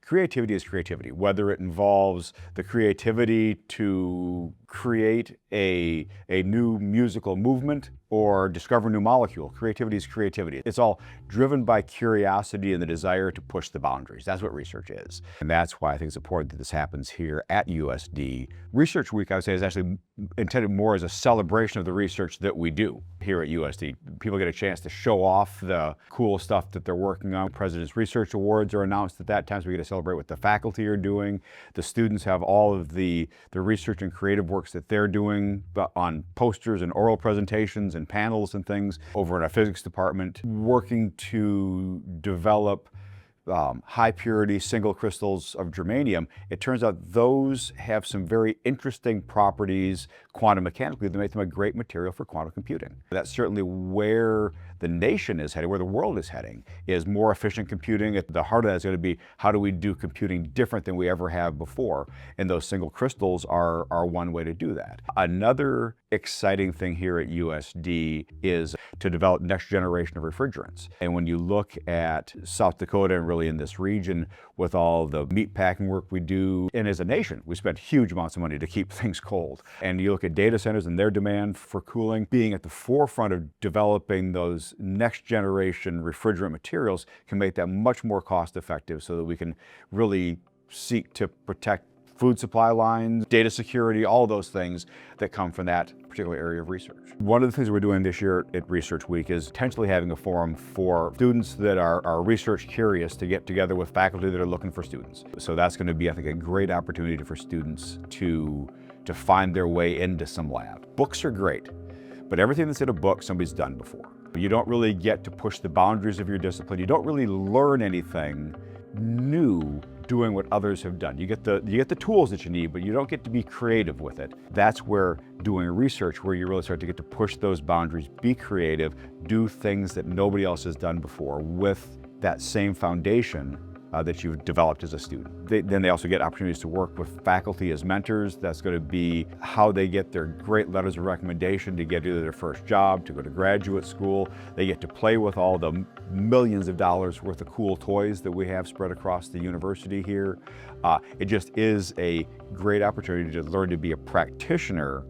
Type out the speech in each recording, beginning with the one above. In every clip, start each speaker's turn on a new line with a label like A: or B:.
A: Creativity is creativity, whether it involves the creativity to create a new musical movement or discover a new molecule. Creativity is creativity. It's all driven by curiosity and the desire to push the boundaries. That's what research is. And that's why I think it's important that this happens here at USD. Research Week, I would say, is actually intended more as a celebration of the research that we do here at USD. People get a chance to show off the cool stuff that they're working on. President's Research Awards are announced at that time, so we get to celebrate what the faculty are doing. The students have all of the research and creative works that they're doing on posters and oral presentations and panels and things over in our physics department, working to develop high purity single crystals of germanium. It turns out those have some very interesting properties quantum mechanically that make them a great material for quantum computing. That's certainly where the nation is heading, where the world is heading, is more efficient computing. At the heart of that is going to be, how do we do computing different than we ever have before? And those single crystals are one way to do that. Another exciting thing here at USD is to develop next generation of refrigerants. And when you look at South Dakota and really in this region with all the meat packing work we do, and as a nation, we spend huge amounts of money to keep things cold. And you look at data centers and their demand for cooling, being at the forefront of developing those next generation refrigerant materials can make that much more cost effective so that we can really seek to protect food supply lines, data security, all those things that come from that particular area of research. One of the things we're doing this year at Research Week is potentially having a forum for students that are research curious to get together with faculty that are looking for students. So that's going to be, I think, a great opportunity for students to find their way into some lab. Books are great, but everything that's in a book, somebody's done before. You don't really get to push the boundaries of your discipline. You don't really learn anything new doing what others have done. You get the tools that you need, but you don't get to be creative with it. That's where doing research, where you really start to get to push those boundaries, be creative, do things that nobody else has done before with that same foundation that you've developed as a student. Then they also get opportunities to work with faculty as mentors. That's going to be how they get their great letters of recommendation to get either their first job, to go to graduate school. They get to play with all the millions of dollars worth of cool toys that we have spread across the university here. It just is a great opportunity to learn to be a practitioner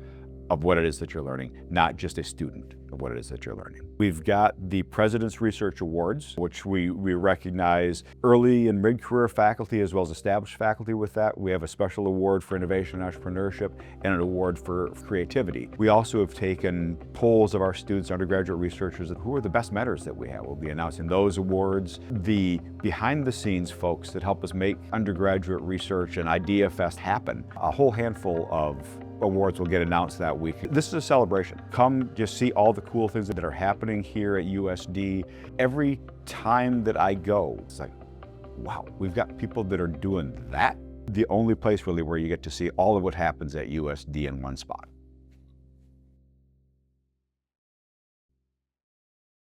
A: of what it is that you're learning, not just a student of what it is that you're learning. We've got the President's Research Awards, which we recognize early and mid-career faculty as well as established faculty with that. We have a special award for innovation and entrepreneurship and an award for creativity. We also have taken polls of our students, undergraduate researchers, who are the best mentors that we have. We'll be announcing those awards. The behind-the-scenes folks that help us make undergraduate research and Idea Fest happen. A whole handful of awards will get announced that week. This is a celebration. Come just see all the cool things that are happening here at USD. Every time that I go, it's like, wow, we've got people that are doing that. The only place really where you get to see all of what happens at USD in one spot.